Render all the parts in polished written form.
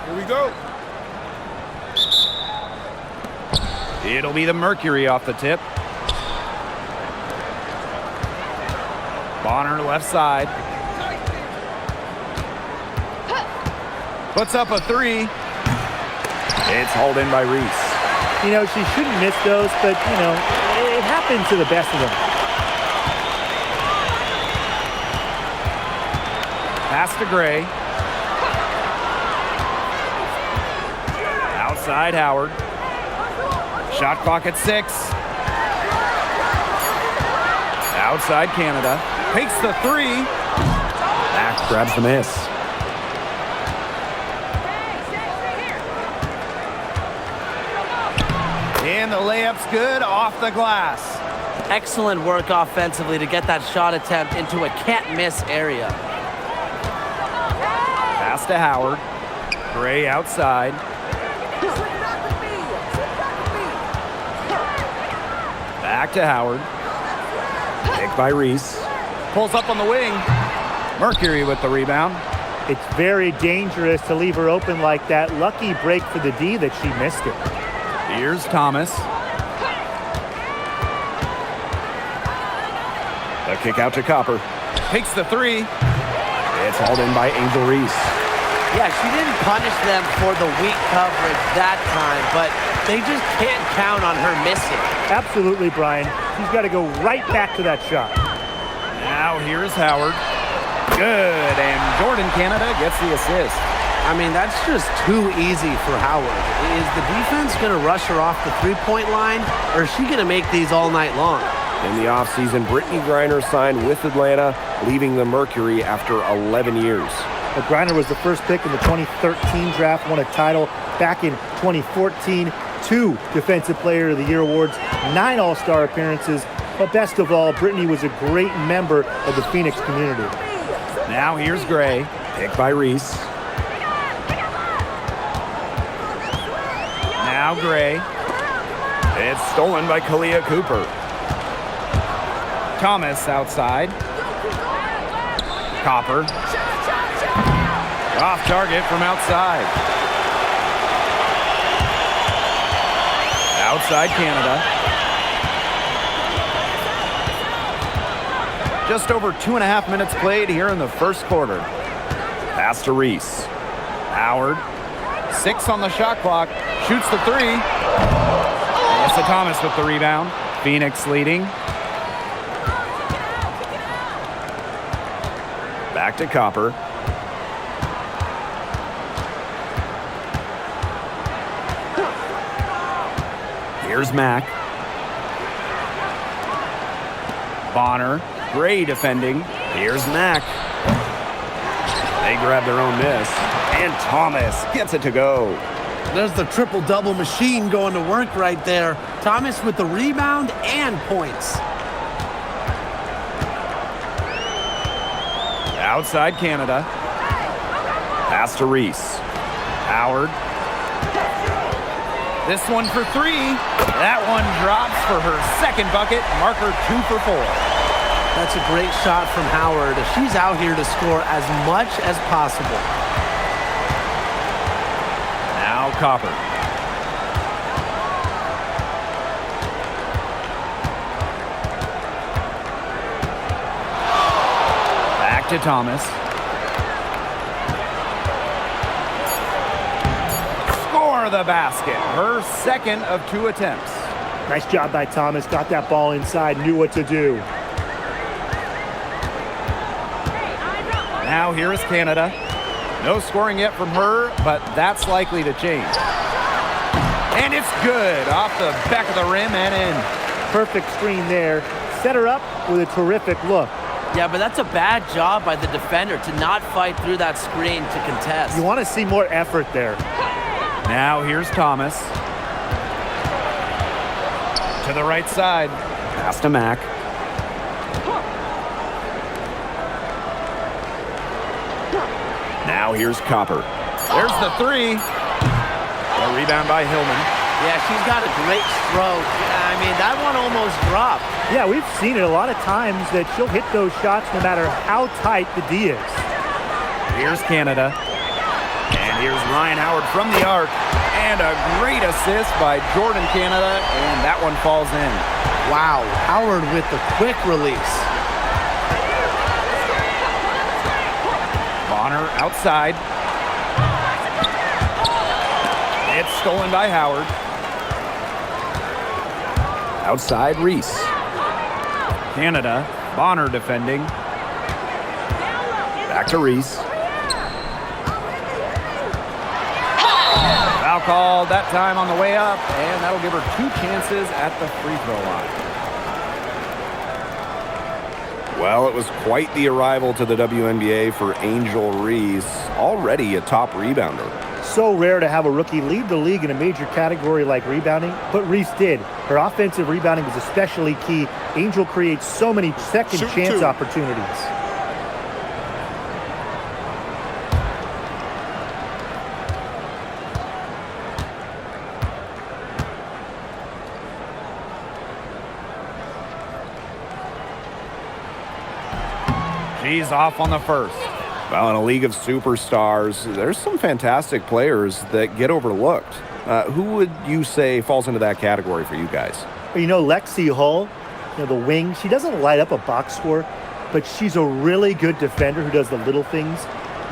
Here we go. It'll be the Mercury off the tip. Bonner left side. Puts up a three. It's hauled in by Reese. You know, she shouldn't miss those, but, you know, it happens to the best of them. Pass to Gray. Outside Howard. Shot clock at 6. Outside Canada. Takes the three. Mack grabs the miss. And the layup's good off the glass. Excellent work offensively to get that shot attempt into a can't-miss area. Pass to Howard. Gray outside. Back to Howard. Picked by Reese. Pulls up on the wing. Mercury with the rebound. It's very dangerous to leave her open like that. Lucky break for the D that she missed it. Here's Thomas. The kick out to Copper. Takes the three. It's hauled in by Angel Reese. Yeah, she didn't punish them for the weak coverage that time, but they just can't count on her missing. Absolutely, Brian. She's got to go right back to that shot. Now here's Howard. Good, and Jordan Canada gets the assist. I mean, that's just too easy for Howard. Is the defense going to rush her off the three-point line, or is she going to make these all night long? In the offseason, Brittney Griner signed with Atlanta, leaving the Mercury after 11 years. But Griner was the first pick in the 2013 draft, won a title back in 2014, 2 Defensive Player of the Year awards, 9 All-Star appearances, but best of all, Brittney was a great member of the Phoenix community. Now here's Gray, picked by Reese. Now Gray. It's stolen by Kalia Cooper. Thomas outside. Copper. Off target from outside. Outside Canada. Just over 2.5 minutes played here in the first quarter. Pass to Reese. Howard. 6 on the shot clock. Shoots the three. Melissa Thomas with the rebound. Phoenix leading. Back to Copper. Here's Mack. Bonner. Gray defending. Here's Mack. They grab their own miss. And Thomas gets it to go. There's the triple-double machine going to work right there. Thomas with the rebound and points. Outside Canada. Pass to Reese. Howard. This one for 3. That one drops for her second bucket. Marker 2 for 4. That's a great shot from Howard. She's out here to score as much as possible. Now Copper. Back to Thomas. Score the basket. Her second of 2 attempts. Nice job by Thomas. Got that ball inside, knew what to do. Now here is Canada. No scoring yet from her, but that's likely to change. And it's good off the back of the rim and in. Perfect screen there. Set her up with a terrific look. Yeah, but that's a bad job by the defender to not fight through that screen to contest. You want to see more effort there. Now here's Thomas. To the right side. Pass to Mack. Now here's Copper. There's the 3. A rebound by Hillman. Yeah, she's got a great stroke. I mean, that one almost dropped. Yeah, we've seen it a lot of times that she'll hit those shots no matter how tight the D is. Here's Canada. And Here's Ryan Howard from the arc, and a great assist by Jordan Canada, and that one falls in. Wow, Howard with the quick release. Bonner outside. It's stolen by Howard. Outside Reese. Canada, Bonner defending. Back to Reese. Foul called that time on the way up, and that'll give her 2 chances at the free throw line. Well, it was quite the arrival to the WNBA for Angel Reese, already a top rebounder. So rare to have a rookie lead the league in a major category like rebounding, but Reese did. Her offensive rebounding was especially key. Angel creates so many second chance opportunities. She's off on the first. Well, in a league of superstars, there's some fantastic players that get overlooked. Who would you say falls into that category for you guys? You know, Lexi Hull, the wing, she doesn't light up a box score, but she's a really good defender who does the little things,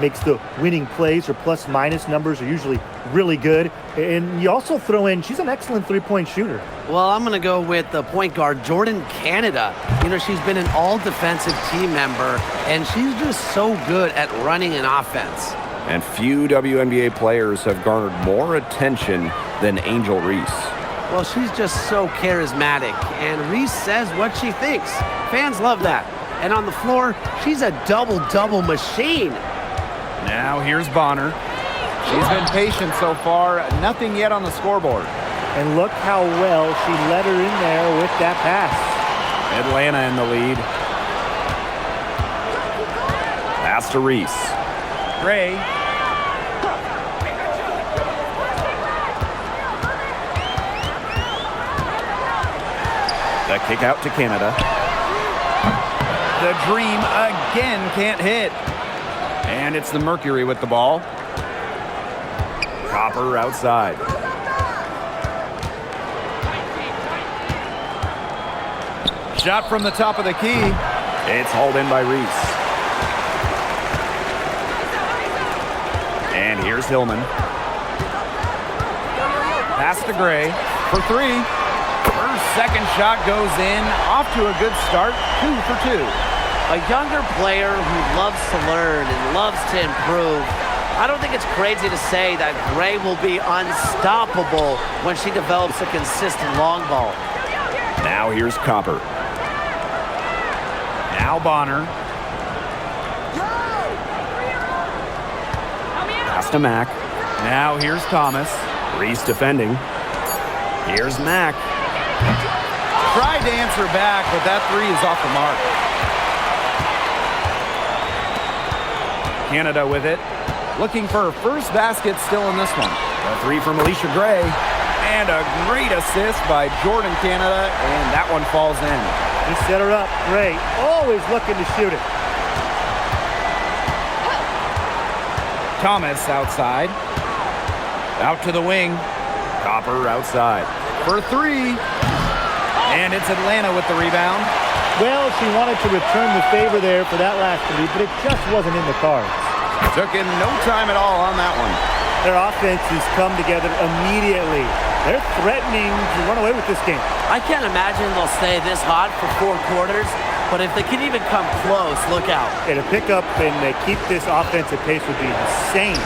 makes the winning plays. Her plus-minus numbers are usually really good. And you also throw in, she's an excellent three-point shooter. Well, I'm going to go with the point guard, Jordan Canada. You know, she's been an all-defensive team member, and she's just so good at running an offense. And few WNBA players have garnered more attention than Angel Reese. Well, she's just so charismatic, and Reese says what she thinks. Fans love that. And on the floor, she's a double-double machine. Now here's Bonner. She's been patient so far. Nothing yet on the scoreboard. And look how well she let her in there with that pass. Atlanta in the lead. Pass to Reese. Gray. The kick out to Canada. The dream again can't hit. And it's the Mercury with the ball. Copper outside. Shot from the top of the key. It's hauled in by Reese. And here's Hillman. Pass to Gray for 3. Her second shot goes in. Off to a good start. 2 for 2. A younger player who loves to learn and loves to improve. I don't think it's crazy to say that Gray will be unstoppable when she develops a consistent long ball. Now here's Copper. Now Bonner. Pass to Mack. Now here's Thomas. Reese defending. Here's Mack. Tried to answer back, but that 3 is off the mark. Canada with it. Looking for her first basket still in this one. A 3 from Alicia Gray. And a great assist by Jordan Canada, and that one falls in. Just set her up. Gray, always looking to shoot it. Thomas outside. Out to the wing. Copper outside. For 3. And it's Atlanta with the rebound. Well, she wanted to return the favor there for that last 3, but it just wasn't in the cards. Took in no time at all on that one. Their offenses come together immediately. They're threatening to run away with this game. I can't imagine they'll stay this hot for 4 quarters, but if they can even come close, look out. And to pick up and keep this offensive pace would be insane.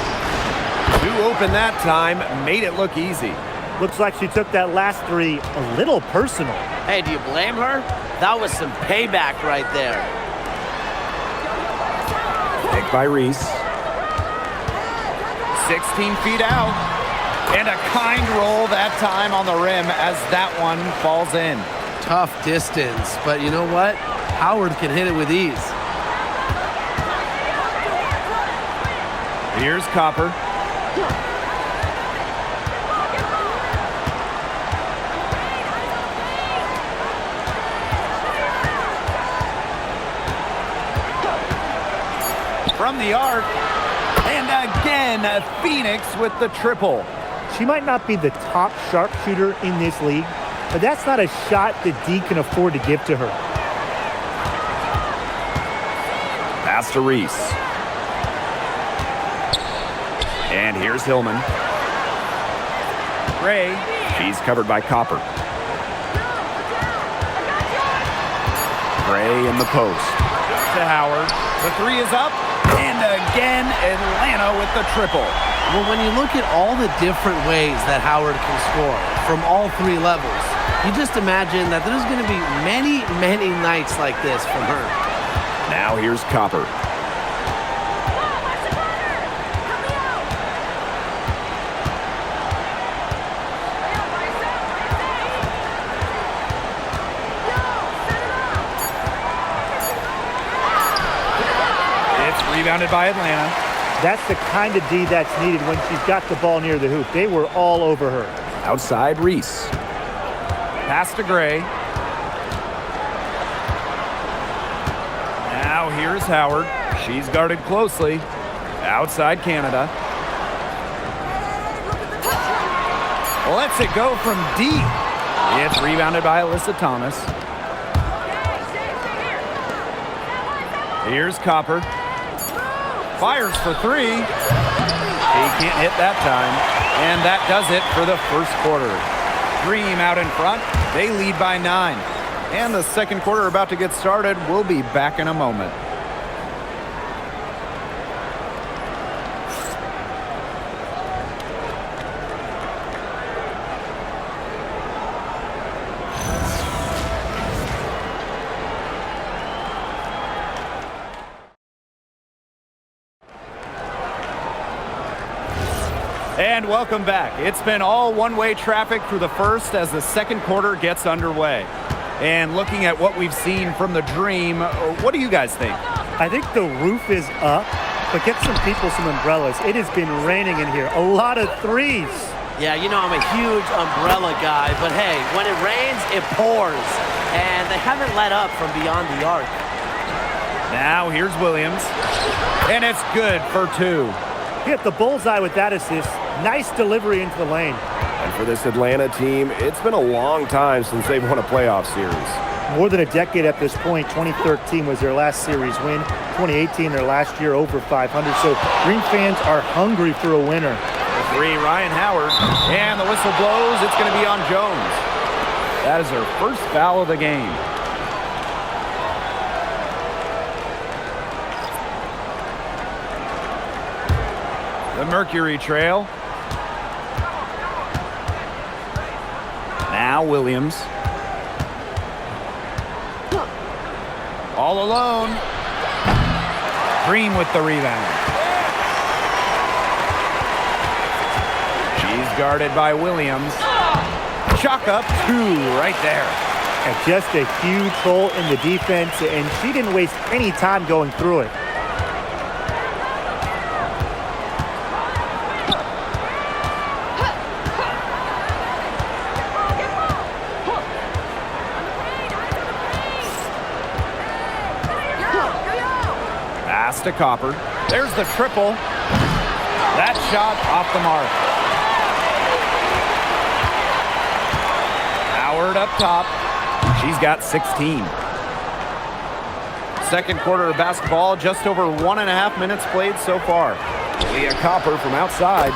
2 open that time, made it look easy. Looks like she took that last 3 a little personal. Hey, do you blame her? That was some payback right there. Pick by Reese. 16 feet out. And a kind roll that time on the rim as that one falls in. Tough distance, but you know what? Howard can hit it with ease. Here's Copper. From the arc, And again, Phoenix with the triple. She might not be the top sharpshooter in this league, but that's not a shot that D can afford to give to her. Pass to Reese. And here's Hillman. Gray. She's covered by Copper. Gray in the post. To Howard. The three is up. And again, Atlanta with the triple. Well, when you look at all the different ways that Howard can score from all three levels, you just imagine that there's going to be many, many nights like this from her. Now here's Copper. Rebounded by Atlanta. That's the kind of D that's needed when she's got the ball near the hoop. They were all over her. Outside Reese. Pass to Gray. Now here's Howard. She's guarded closely. Outside Canada. Lets it go from deep. It's rebounded by Alyssa Thomas. Here's Copper. Fires for three. He can't hit that time. And that does it for the first quarter. Dream out in front. They lead by 9. And the second quarter about to get started. We'll be back in a moment. And welcome back. It's been all one-way traffic through the first as the second quarter gets underway. And looking at what we've seen from the Dream, what do you guys think? I think the roof is up, but get some people some umbrellas. It has been raining in here. A lot of threes. Yeah, you know I'm a huge umbrella guy, but hey, when it rains, it pours. And they haven't let up from beyond the arc. Now here's Williams. And it's good for 2. Hit the bullseye with that assist. Nice delivery into the lane. And for this Atlanta team, it's been a long time since they've won a playoff series. More than a decade at this point. 2013 was their last series win. 2018, their last year over 500. So Dream fans are hungry for a winner. The three, Ryan Howard. And the whistle blows. It's going to be on Jones. That is her first foul of the game. The Mercury trail. Now Williams. All alone. Green with the rebound. She's guarded by Williams. Chalk up 2 right there. And just a huge hole in the defense, and she didn't waste any time going through it. To Copper. There's the triple. That shot off the mark. Howard up top. She's got 16. Second quarter of basketball, just over 1.5 minutes played so far. Leah Copper from outside.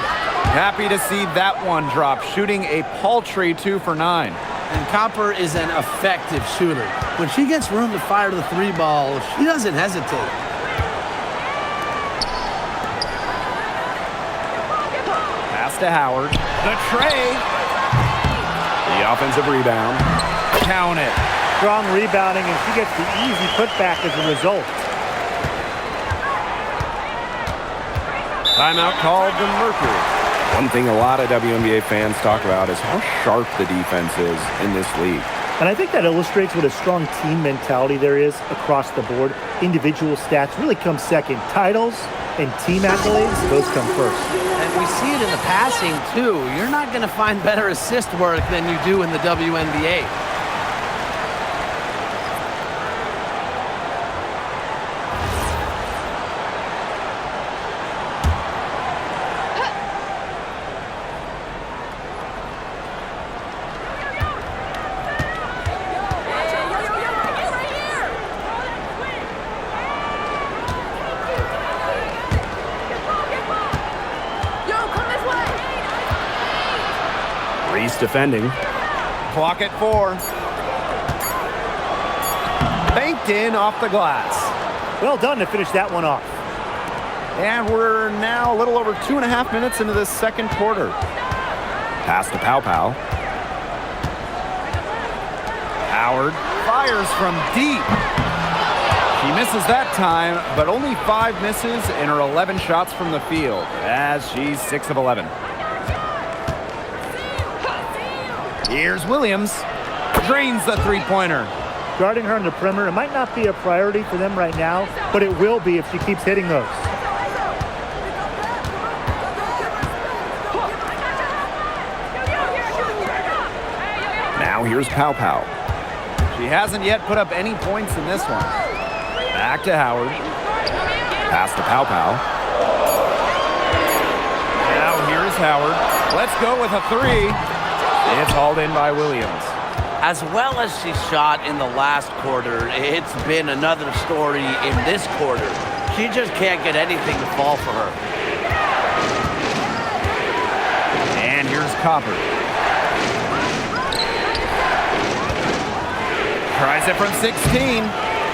Happy to see that one drop, shooting a paltry 2 for 9. And Copper is an effective shooter. When she gets room to fire the 3 ball, she doesn't hesitate. To Howard. The tray. The offensive rebound. Count it. Strong rebounding, and she gets the easy putback as a result. Timeout called to Mercury. One thing a lot of WNBA fans talk about is how sharp the defense is in this league. And I think that illustrates what a strong team mentality there is across the board. Individual stats really come second. Titles and team accolades, those come first. And we see it in the passing, too. You're not going to find better assist work than you do in the WNBA. Reese defending. Clock at 4. Banked in off the glass. Well done to finish that one off. And we're now a little over 2.5 minutes into this second quarter. Pass to Pow Pow. Howard fires from deep. She misses that time, but only 5 misses in her 11 shots from the field, as she's 6 of 11. Here's Williams. Drains the three-pointer. Guarding her on the perimeter, it might not be a priority for them right now, but it will be if she keeps hitting those. Now here's Pow Pow. She hasn't yet put up any points in this one. Back to Howard. Pass to Pow Pow. Now here's Howard. Let's go with a 3. It's hauled in by Williams. As well as she shot in the last quarter, it's been another story in this quarter. She just can't get anything to fall for her. And here's Copper. Tries it from 16.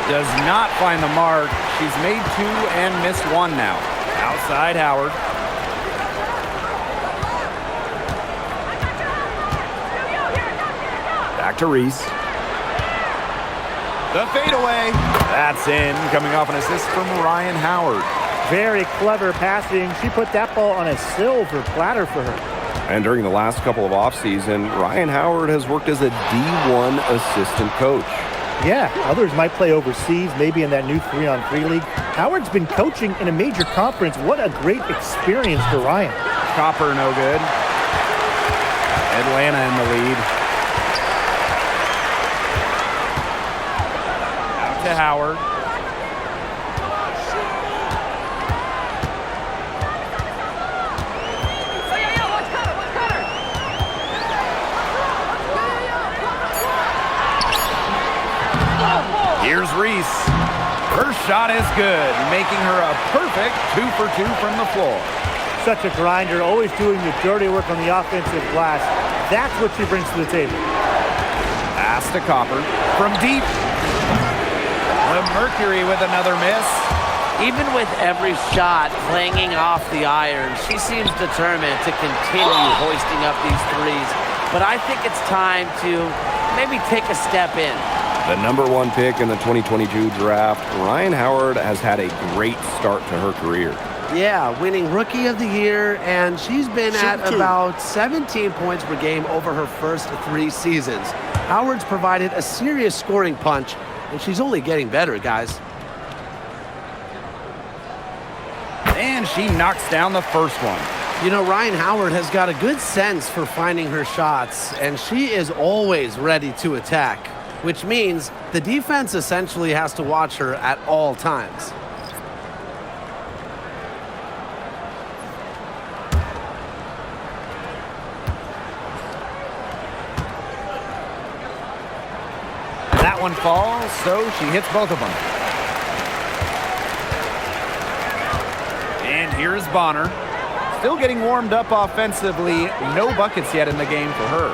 Does not find the mark. She's made 2 and missed 1 now. Outside Howard. Back to Reese. The fadeaway. That's in. Coming off an assist from Ryan Howard. Very clever passing. She put that ball on a silver platter for her. And during the last couple of offseason, Ryan Howard has worked as a D1 assistant coach. Yeah, others might play overseas, maybe in that new 3-on-3 league. Howard's been coaching in a major conference. What a great experience for Ryan. Copper no good. Atlanta in the lead. Out to Howard. Here's Reese. Her shot is good, making her a perfect 2 for 2 from the floor. Such a grinder, always doing the dirty work on the offensive glass. That's what she brings to the table. Pass to Copper from deep. The Mercury with another miss. Even with every shot clanging off the iron, she seems determined to continue hoisting up these threes. But I think it's time to maybe take a step in. The #1 pick in the 2022 draft, Ryan Howard has had a great start to her career. Yeah, winning Rookie of the Year, and she's been at about 17 points per game over her first 3 seasons. Howard's provided a serious scoring punch, and she's only getting better, guys. And she knocks down the first one. You know, Ryan Howard has got a good sense for finding her shots, and she is always ready to attack, which means the defense essentially has to watch her at all times. That one falls, so she hits both of them. And here's Bonner. Still getting warmed up offensively. No buckets yet in the game for her.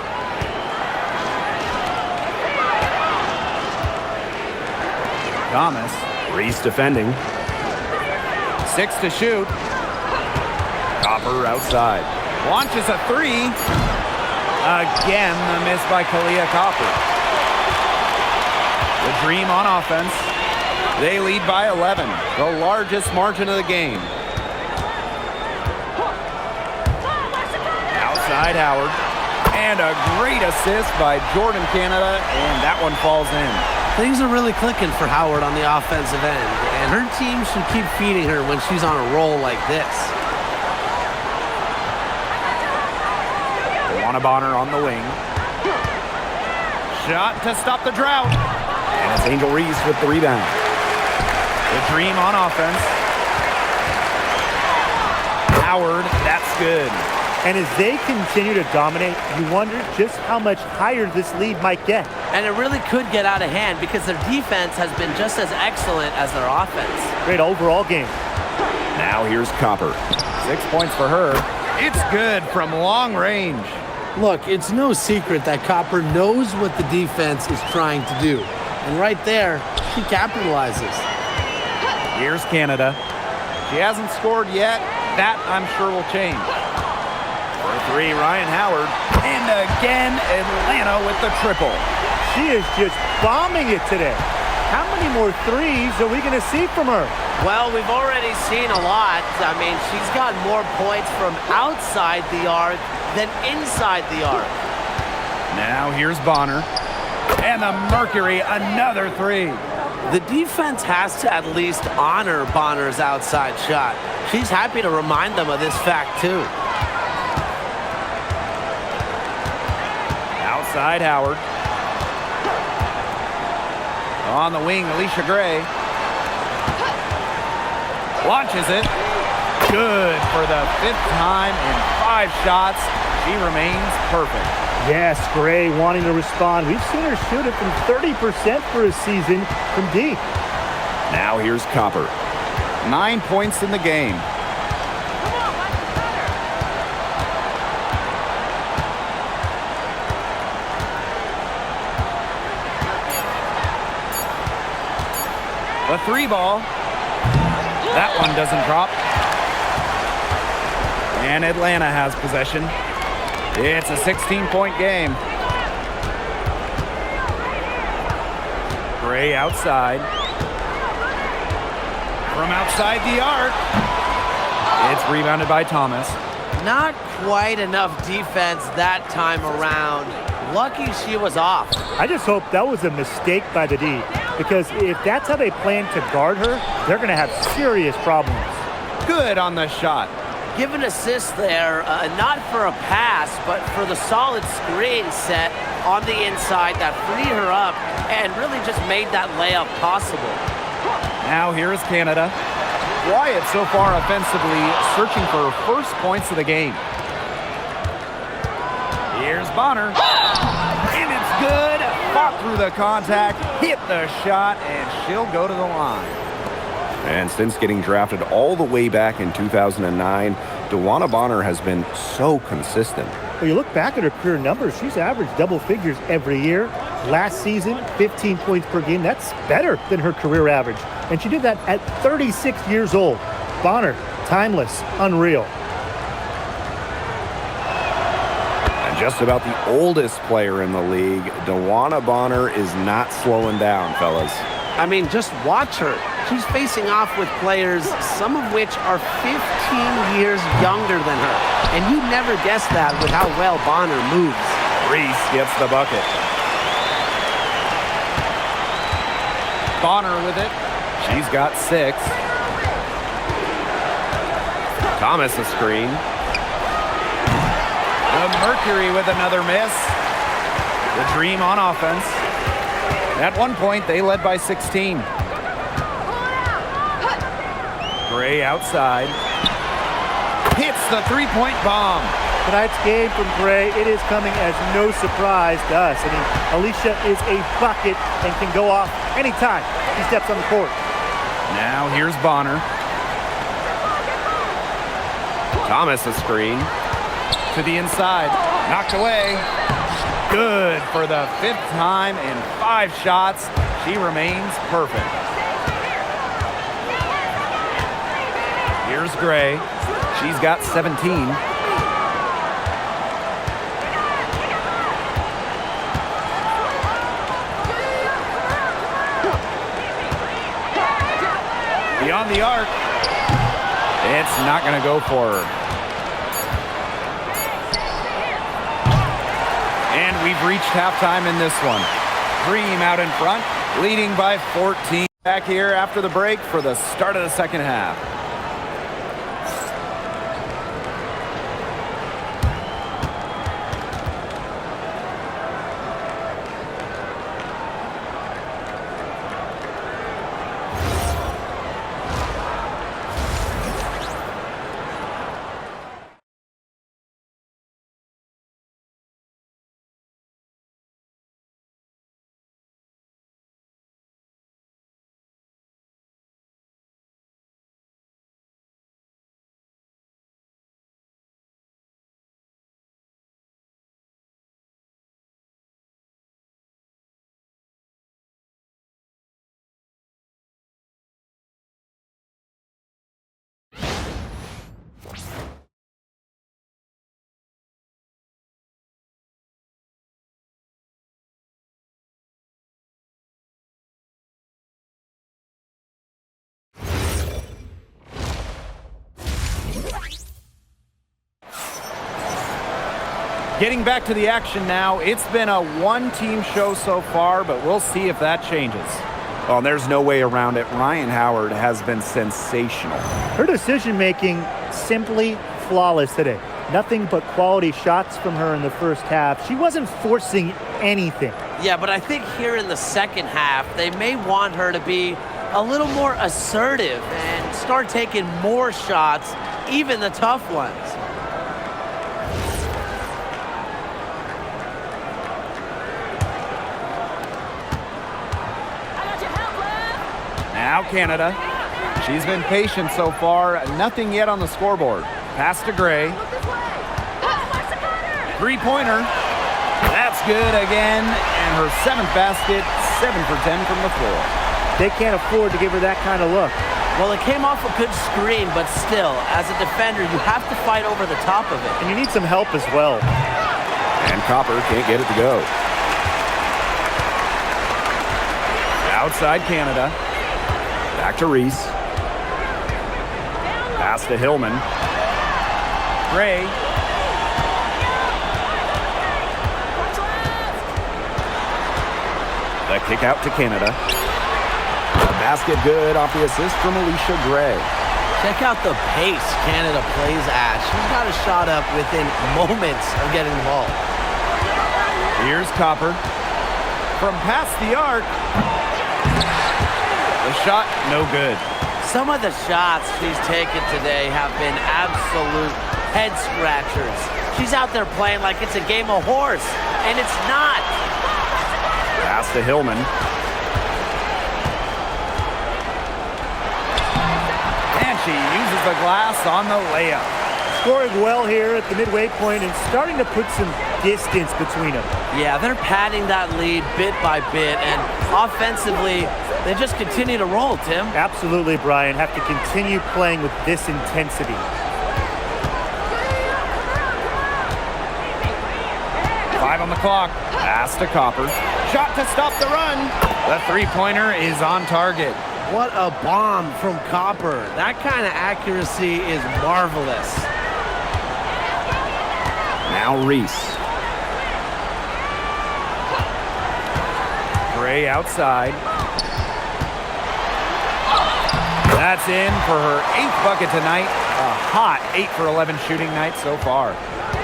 Thomas. Reese defending. 6 to shoot. Copper outside. Launches a 3. Again, the miss by Kalia Copper. The Dream on offense. They lead by 11, the largest margin of the game. Outside Howard. And a great assist by Jordan Canada, and that one falls in. Things are really clicking for Howard on the offensive end, and her team should keep feeding her when she's on a roll like this. Juana Bonner on the wing. Shot to stop the drought. And it's Angel Reese with the rebound. The Dream on offense. Howard, that's good. And as they continue to dominate, you wonder just how much higher this lead might get. And it really could get out of hand because their defense has been just as excellent as their offense. Great overall game. Now here's Copper. 6 points for her. It's good from long range. Look, it's no secret that Copper knows what the defense is trying to do. And right there, she capitalizes. Here's Canada. She hasn't scored yet. That, I'm sure, will change. For three, Ryan Howard. And again, Atlanta with the triple. She is just bombing it today. How many more threes are we going to see from her? Well, we've already seen a lot. I mean, she's got more points from outside the arc than inside the arc. Now here's Bonner. And the Mercury, another three. The defense has to at least honor Bonner's outside shot. She's happy to remind them of this fact, too. Outside Howard. On the wing, Alicia Gray. Launches it. Good for the 5th time in 5 shots. She remains perfect. Yes, Gray wanting to respond. We've seen her shoot it from 30% for a season from deep. Now here's Copper. 9 points in the game. The 3 ball. That one doesn't drop. And Atlanta has possession. It's a 16-point game. Gray outside. From outside the arc. It's rebounded by Thomas. Not quite enough defense that time around. Lucky she was off. I just hope that was a mistake by the D, because if that's how they plan to guard her, they're going to have serious problems. Good on the shot. Give an assist there, not for a pass, but for the solid screen set on the inside that freed her up and really just made that layup possible. Now here's Canada. Quiet so far offensively, searching for her first points of the game. Here's Bonner. And it's good. Fought through the contact, hit the shot, and she'll go to the line. And since getting drafted all the way back in 2009, DeWanna Bonner has been so consistent. When you look back at her career numbers, she's averaged double figures every year. Last season, 15 points per game. That's better than her career average. And she did that at 36 years old. Bonner, timeless, unreal. And just about the oldest player in the league, DeWanna Bonner is not slowing down, fellas. I mean, just watch her. She's facing off with players, some of which are 15 years younger than her. And you never guess that with how well Bonner moves. Reese gets the bucket. Bonner with it. She's got 6. Thomas a screen. The Mercury with another miss. The Dream on offense. At one point, they led by 16. Gray outside. Hits the 3-point bomb. Tonight's game from Gray, it is coming as no surprise to us. I mean, Alicia is a bucket and can go off anytime she steps on the court. Now here's Bonner. Thomas a screen. To the inside. Knocked away. Good for the 5th time in 5 shots. She remains perfect. Here's Gray. She's got 17. Beyond the arc. It's not going to go for her. And we've reached halftime in this one. Dream out in front, leading by 14. Back here after the break for the start of the second half. Getting back to the action now. It's been a one-team show so far, but we'll see if that changes. Well, there's no way around it. Ryan Howard has been sensational. Her decision-making simply flawless today. Nothing but quality shots from her in the first half. She wasn't forcing anything. Yeah, but I think here in the second half, they may want her to be a little more assertive and start taking more shots, even the tough ones. Now Canada. She's been patient so far. Nothing yet on the scoreboard. Pass to Gray. Three-pointer. That's good again. And her 7th basket, 7 for 10 from the floor. They can't afford to give her that kind of look. Well, it came off a good screen, but still, as a defender, you have to fight over the top of it. And you need some help as well. And Copper can't get it to go. Outside Canada. Back to Reese. Pass to Hillman. Gray. The kick out to Canada. The basket good off the assist from Alicia Gray. Check out the pace Canada plays at. She's got a shot up within moments of getting the ball. Here's Copper. From past the arc. The shot, no good. Some of the shots she's taken today have been absolute head scratchers. She's out there playing like it's a game of horse, and it's not. Pass to Hillman. And she uses the glass on the layup. Scoring well here at the midway point and starting to put some distance between them. Yeah, they're padding that lead bit by bit, and offensively, they just continue to roll, Tim. Absolutely, Brian. Have to continue playing with this intensity. Five on the clock. Pass to Copper. Shot to stop the run. The three-pointer is on target. What a bomb from Copper. That kind of accuracy is marvelous. Now Reese. Gray outside. That's in for her 8th bucket tonight. A hot 8 for 11 shooting night so far.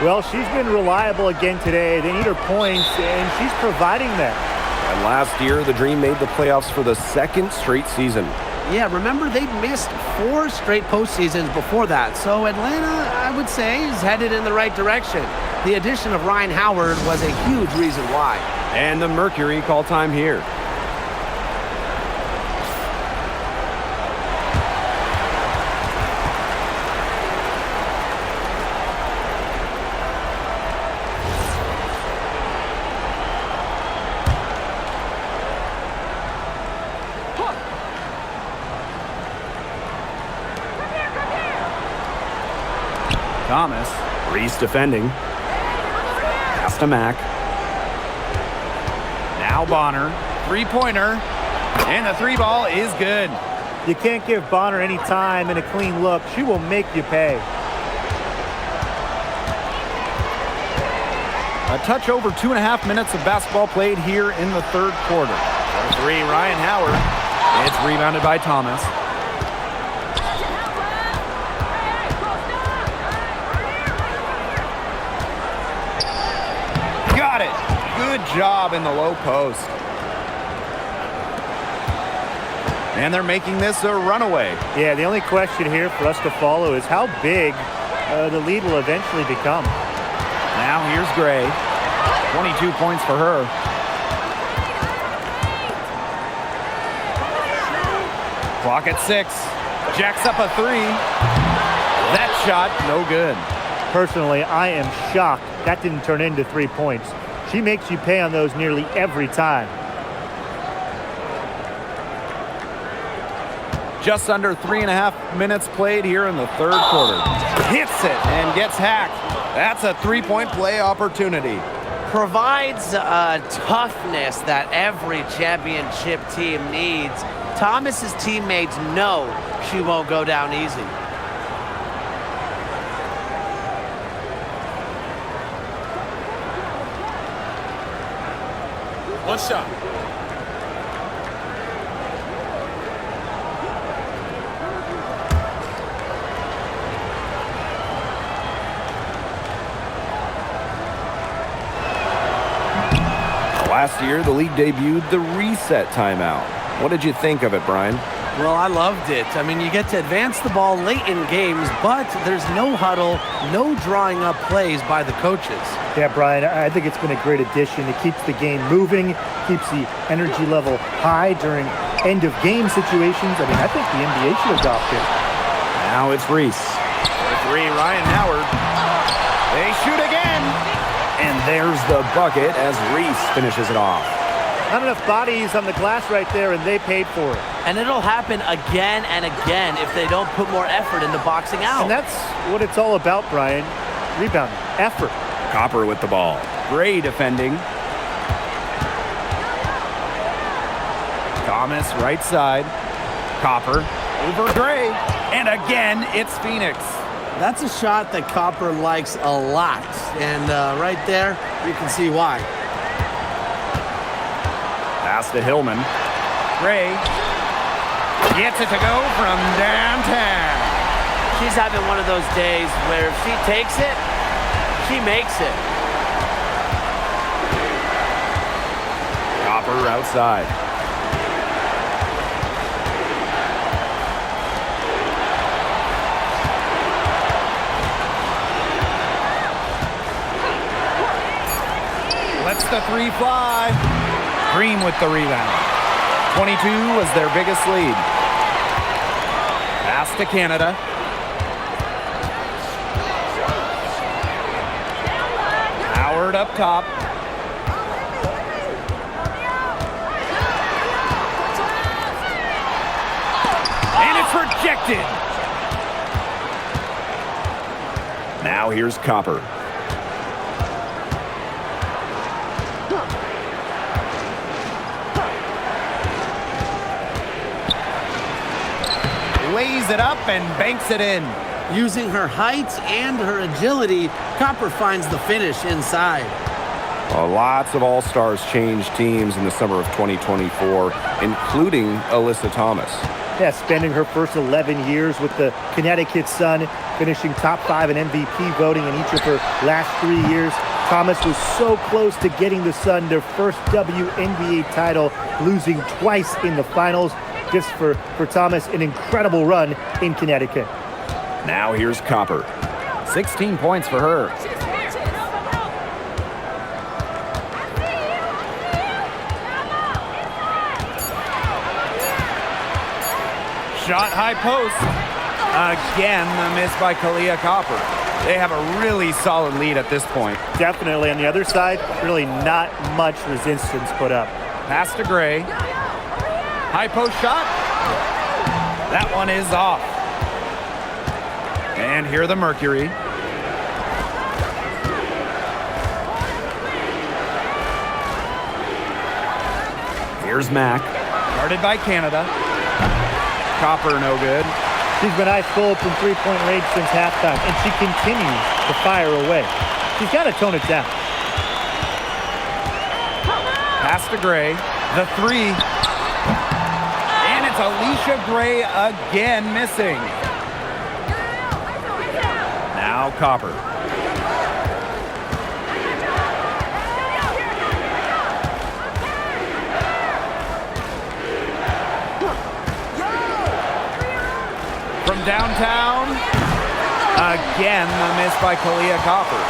Well, she's been reliable again today. They need her points, and she's providing them. And last year, the Dream made the playoffs for the 2nd straight season. Yeah, remember they missed 4 straight postseasons before that. So Atlanta, I would say, is headed in the right direction. The addition of Ryan Howard was a huge reason why. And the Mercury call time here. Thomas. Reese defending. Pass to Mack. Now Bonner. Three-pointer. And the three ball is good. You can't give Bonner any time and a clean look. She will make you pay. A touch over 2.5 minutes of basketball played here in the third quarter. For three, Ryan Howard. It's rebounded by Thomas. Got it. Good job in the low post. And they're making this a runaway. Yeah, the only question here for us to follow is how big the lead will eventually become. Now here's Gray. 22 points for her. Clock at 6. Jacks up a 3. That shot, no good. Personally, I am shocked that didn't turn into 3 points. She makes you pay on those nearly every time. Just under 3.5 minutes played here in the third quarter. Hits it and gets hacked. That's a three-point play opportunity. Provides a toughness that every championship team needs. Thomas's teammates know she won't go down easy. One shot. Last year, the league debuted the reset timeout. What did you think of it, Brian? Well, I loved it. I mean, you get to advance the ball late in games, but there's no huddle, no drawing up plays by the coaches. Yeah, Brian, I think it's been a great addition. It keeps the game moving, keeps the energy level high during end-of-game situations. I mean, I think the NBA should adopt it. Now it's Reese. For three, Ryan Howard. They shoot again. And there's the bucket as Reese finishes it off. Not enough bodies on the glass right there, and they paid for it. And it'll happen again and again if they don't put more effort into boxing out. And that's what it's all about, Brian. Rebounding, effort. Copper with the ball. Gray defending. Thomas right side. Copper over Gray. And again, it's Phoenix. That's a shot that Copper likes a lot. And right there, you can see why. Pass to Hillman. Gray gets it to go from downtown. She's having one of those days where if she takes it, she makes it. Copper outside. Lets the three fly. Green with the rebound. 22 was their biggest lead. Pass to Canada. Howard up top. And it's rejected. Now here's Copper. Lays it up and banks it in. Using her height and her agility, Copper finds the finish inside. Well, lots of All-Stars changed teams in the summer of 2024, including Alyssa Thomas. Yeah, spending her first 11 years with the Connecticut Sun, finishing top 5 in MVP voting in each of her last 3 years. Thomas was so close to getting the Sun their first WNBA title, losing twice in the finals. Just for Thomas, an incredible run in Connecticut. Now here's Copper. 16 points for her. Shot high post. Again, the miss by Kalia Copper. They have a really solid lead at this point. Definitely. On the other side, really not much resistance put up. Pass to Gray. High post shot. That one is off. And here the Mercury. Here's Mack. Guarded by Canada. Copper no good. She's been ice cold from three-point range since halftime, and she continues to fire away. She's got to tone it down. Pass to Gray. The three. And it's Alicia Gray again missing. Now Copper. From downtown. Again, the miss by Kalia Copper.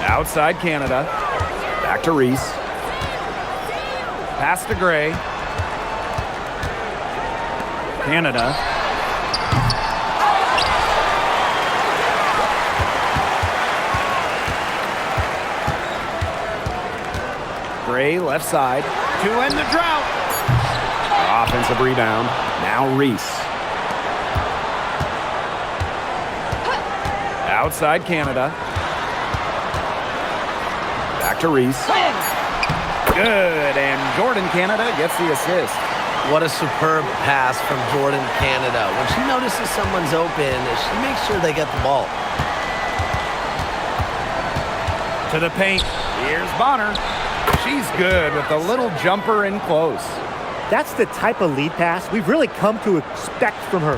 Outside Canada. Back to Reese. Pass to Gray. Canada. Gray left side to end the drought. Offensive rebound. Now Reese. Outside Canada. Back to Reese. Good, and Jordan Canada gets the assist. What a superb pass from Jordan Canada. When she notices someone's open, she makes sure they get the ball. To the paint. Here's Bonner. She's good with a little jumper in close. That's the type of lead pass we've really come to expect from her.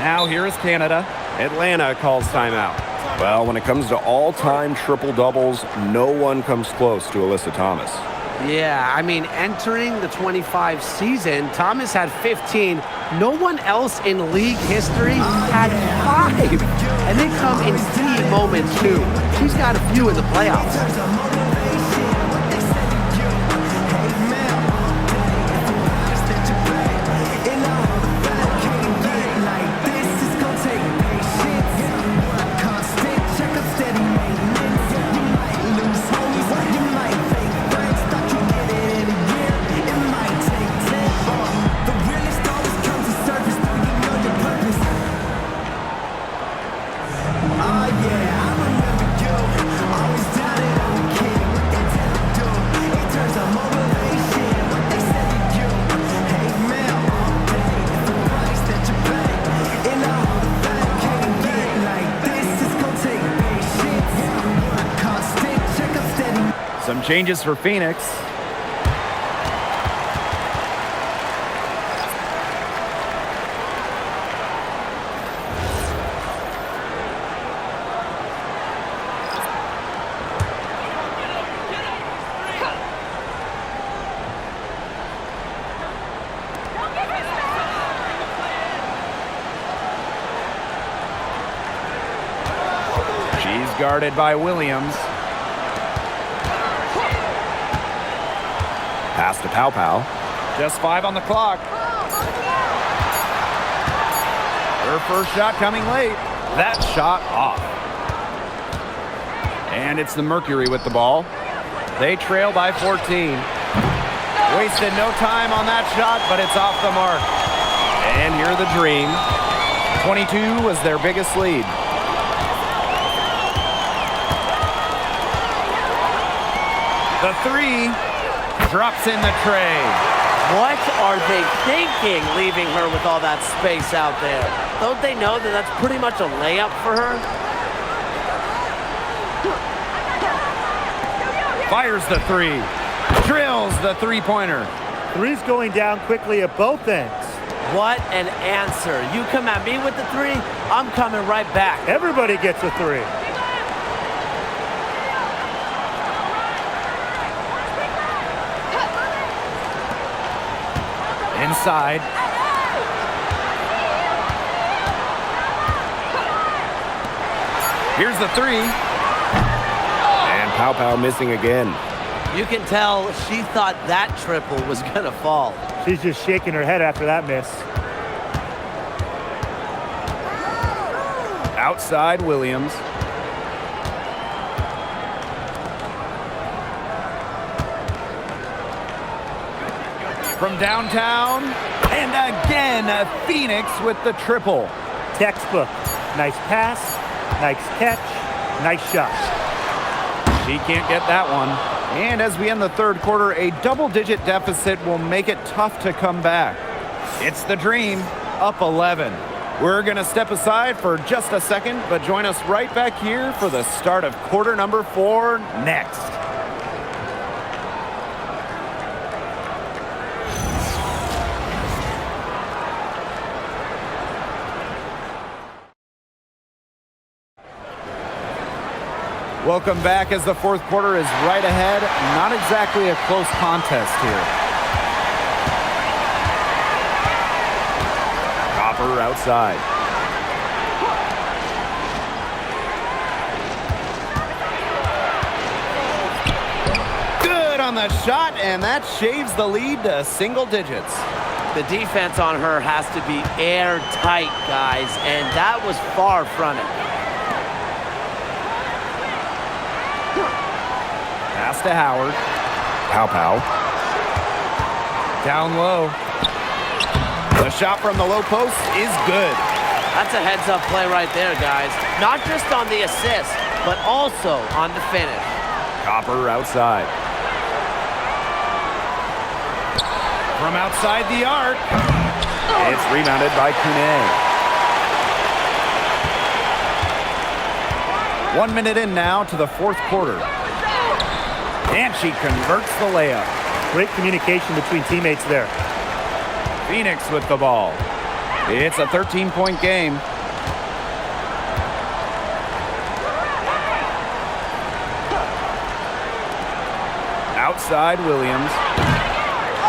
Now here is Canada. Atlanta calls timeout. Well, when it comes to all-time triple-doubles, no one comes close to Alyssa Thomas. Yeah, I mean, entering the 25 season, Thomas had 15. No one else in league history had 5. And they come in key moments, too. She's got a few in the playoffs. Some changes for Phoenix. She's guarded by Williams. Pass to Pow Pow. Just 5 on the clock. Her first shot coming late. That shot off. And it's the Mercury with the ball. They trail by 14. Wasted no time on that shot, but it's off the mark. And here the Dream. 22 was their biggest lead. The 3 drops in the tray. What are they thinking, leaving her with all that space out there? Don't they know that that's pretty much a layup for her? Fires the 3. Drills the three-pointer. 3's going down quickly at both ends. What an answer. You come at me with the 3, I'm coming right back. Everybody gets a 3. Inside. Here's the 3. And Pow Pow missing again. You can tell she thought that triple was going to fall. She's just shaking her head after that miss. Outside Williams. From downtown, and again, Phoenix with the triple. Textbook. Nice pass, nice catch, nice shot. She can't get that one. And as we end the third quarter, a double-digit deficit will make it tough to come back. It's the Dream, up 11. We're going to step aside for just a second, but join us right back here for the start of quarter number 4 next. Welcome back as the fourth quarter is right ahead. Not exactly a close contest here. Copper outside. Good on the shot, and that shaves the lead to single digits. The defense on her has to be airtight, guys, and that was far from it. Pass to Howard. Pow Pow. Down low. The shot from the low post is good. That's a heads-up play right there, guys. Not just on the assist, but also on the finish. Copper outside. From outside the arc. It's rebounded by Kune. 1 minute in now to the fourth quarter. And she converts the layup. Great communication between teammates there. Phoenix with the ball. It's a 13-point game. Outside Williams.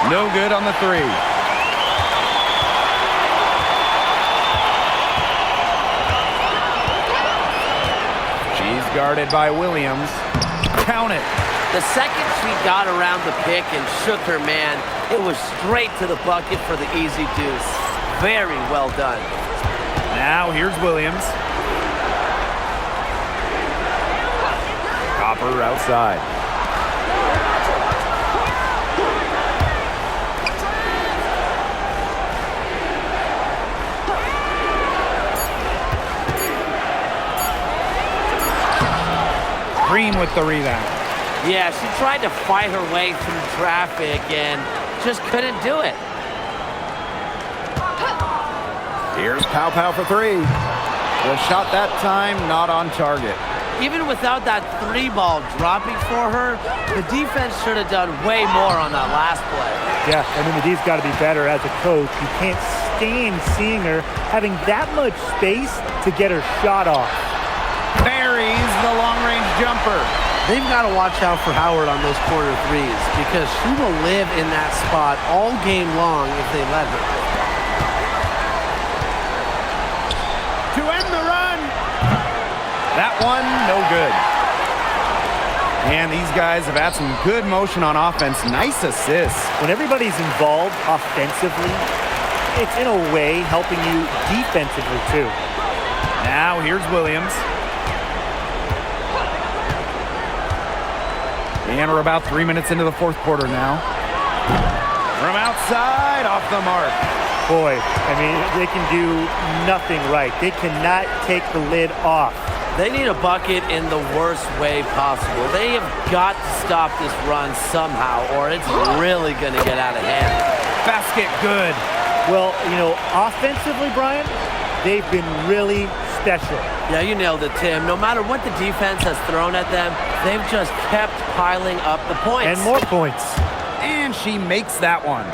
No good on the three. She's guarded by Williams. Count it. The second she got around the pick and shook her man, it was straight to the bucket for the easy deuce. Very well done. Now here's Williams. Copper outside. Green with the rebound. Yeah, she tried to fight her way through traffic and just couldn't do it. Here's Pow Pow for three. The shot that time not on target. Even without that three ball dropping for her, the defense should have done way more on that last play. Yeah, I mean, the D's got to be better as a coach. You can't stand seeing her having that much space to get her shot off. Buries the long-range jumper. They've got to watch out for Howard on those corner threes because she will live in that spot all game long if they let her. To end the run. That one, no good. And these guys have had some good motion on offense. Nice assists. When everybody's involved offensively, it's in a way helping you defensively too. Now here's Williams. And we're about 3 minutes into the fourth quarter now. From outside, off the mark. Boy, I mean, they can do nothing right. They cannot take the lid off. They need a bucket in the worst way possible. They have got to stop this run somehow, or it's really going to get out of hand. Basket good. Well, you know, offensively, Brian, they've been really special. Yeah, you nailed it, Tim. No matter what the defense has thrown at them, they've just kept piling up the points. And more points. And she makes that one.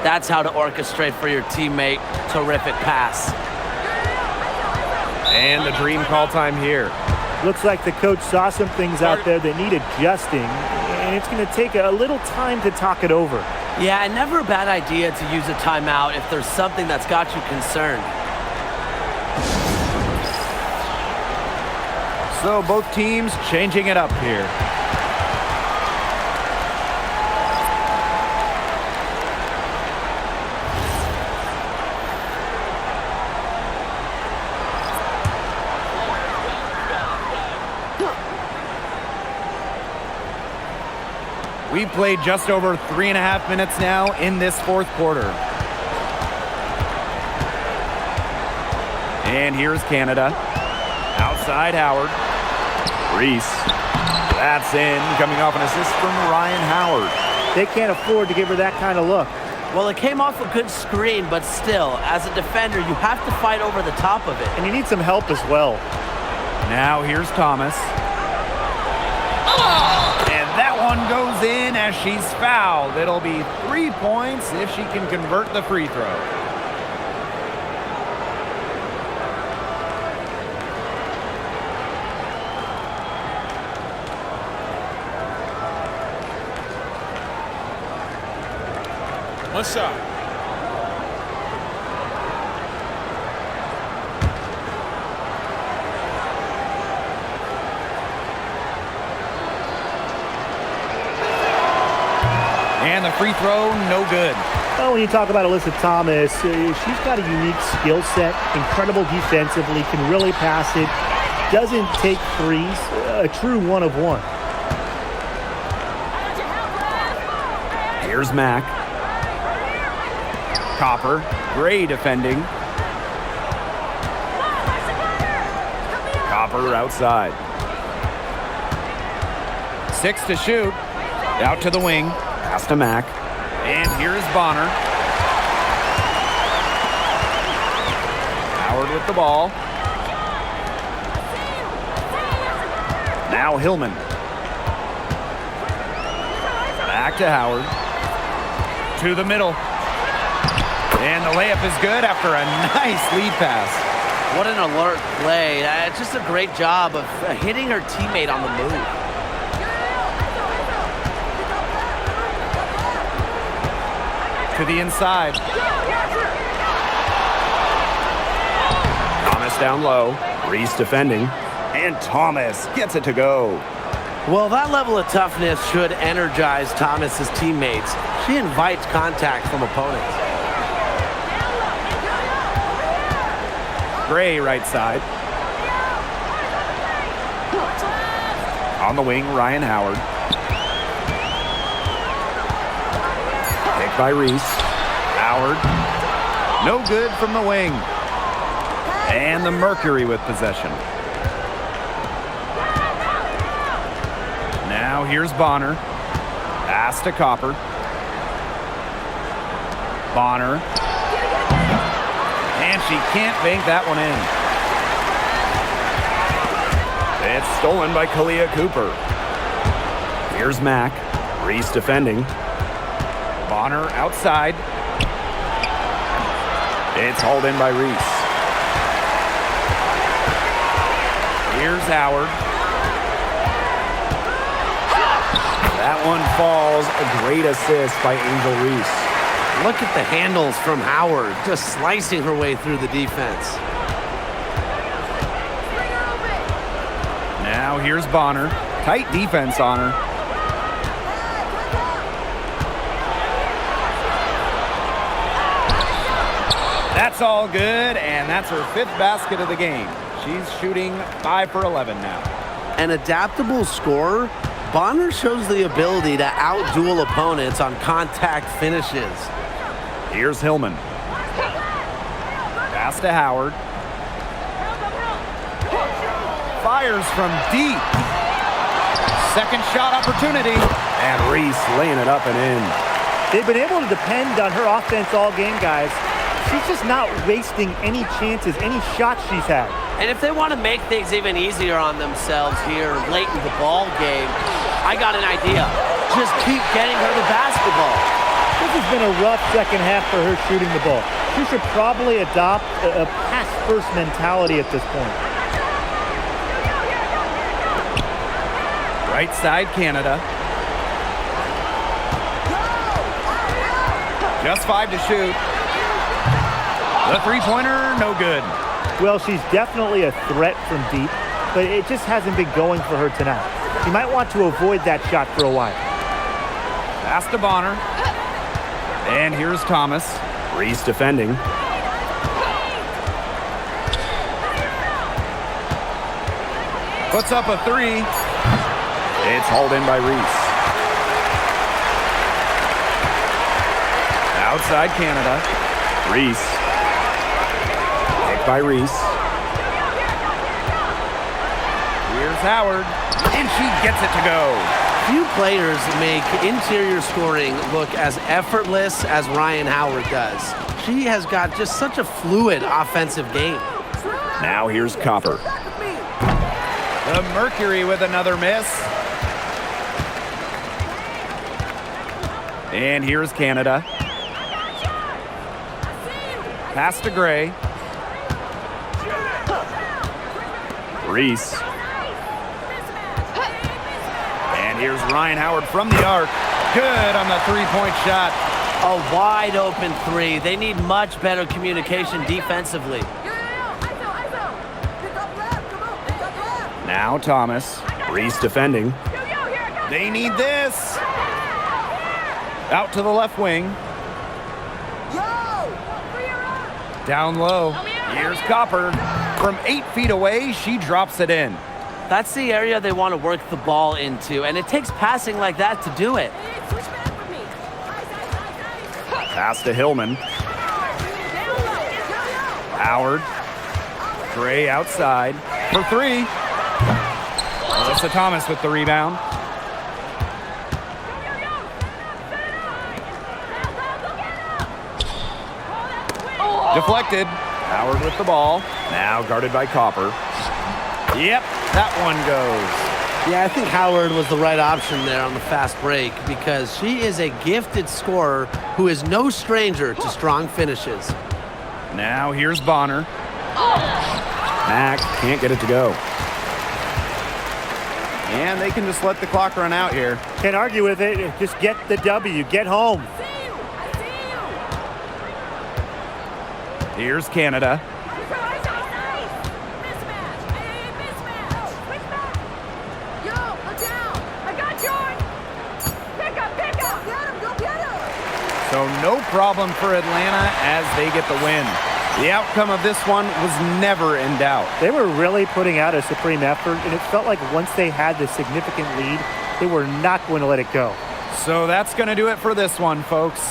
That's how to orchestrate for your teammate. Terrific pass. And the dream call time here. Looks like the coach saw some things out there that need adjusting, and it's going to take a little time to talk it over. Yeah, and never a bad idea to use a timeout if there's something that's got you concerned. So both teams changing it up here. We played just over 3.5 minutes now in this fourth quarter. And here's Canada. Outside Howard. Reese. That's in, coming off an assist from Ryan Howard. They can't afford to give her that kind of look. Well, it came off a good screen, but still, as a defender, you have to fight over the top of it. And you need some help as well. Now here's Thomas. And that one goes in as she's fouled. It'll be 3 points if she can convert the free throw. What's up? And the free throw, no good. Well, when you talk about Alyssa Thomas, she's got a unique skill set, incredible defensively, can really pass it, doesn't take threes, a true one-of-one. Here's Mack. Copper, Gray defending. Copper outside. 6 to shoot. Out to the wing. Pass to Mack. And here's Bonner. Howard with the ball. Now Hillman. Back to Howard. To the middle. And the layup is good after a nice lead pass. What an alert play. Just a great job of hitting her teammate on the move. To the inside. Thomas down low. Reese defending. And Thomas gets it to go. Well, that level of toughness should energize Thomas's teammates. She invites contact from opponents. Gray right side. On the wing, Ryan Howard. Picked by Reese. Howard. No good from the wing. And the Mercury with possession. Now here's Bonner. Pass to Copper. Bonner. And she can't bank that one in. It's stolen by Kalia Cooper. Here's Mack. Reese defending. Bonner outside. It's hauled in by Reese. Here's Howard. That one falls. A great assist by Angel Reese. Look at the handles from Howard, just slicing her way through the defense. Now here's Bonner. Tight defense on her. That's all good, and that's her 5th basket of the game. She's shooting 5 for 11 now. An adaptable scorer, Bonner shows the ability to outduel opponents on contact finishes. Here's Hillman. Pass to Howard. Fires from deep. Second shot opportunity. And Reese laying it up and in. They've been able to depend on her offense all game, guys. She's just not wasting any chances, any shots she's had. And if they want to make things even easier on themselves here late in the ball game, I got an idea. Just keep getting her the basketball. This has been a rough second half for her shooting the ball. She should probably adopt a pass-first mentality at this point. Right side, Canada. Just 5 to shoot. The three-pointer, no good. Well, she's definitely a threat from deep, but it just hasn't been going for her tonight. You might want to avoid that shot for a while. Pass to Bonner. And here's Thomas. Reese defending. Puts up a 3. It's hauled in by Reese. Outside Canada. Reese. Picked by Reese. Here's Howard. And she gets it to go. Few players make interior scoring look as effortless as Ryan Howard does. She has got just such a fluid offensive game. Now here's Copper. The Mercury with another miss. And here's Canada. Pass to Gray. Reese. And here's Ryan Howard from the arc. Good on the three-point shot. A wide open 3. They need much better communication defensively. Now Thomas. Reese defending. They need this. Out to the left wing. Down low. Here's Copper. From 8 feet away, she drops it in. That's the area they want to work the ball into, and it takes passing like that to do it. Pass to Hillman. Howard. Gray outside for 3. Melissa Thomas with the rebound. Deflected. Howard with the ball. Now guarded by Copper. Yep, that one goes. Yeah, I think Howard was the right option there on the fast break because she is a gifted scorer who is no stranger to strong finishes. Now here's Bonner. Mack can't get it to go. And they can just let the clock run out here. Can't argue with it. Just get the W. Get home. Here's Canada. So no problem for Atlanta as they get the win. The outcome of this one was never in doubt. They were really putting out a supreme effort, and it felt like once they had the significant lead, they were not going to let it go. So that's going to do it for this one, folks.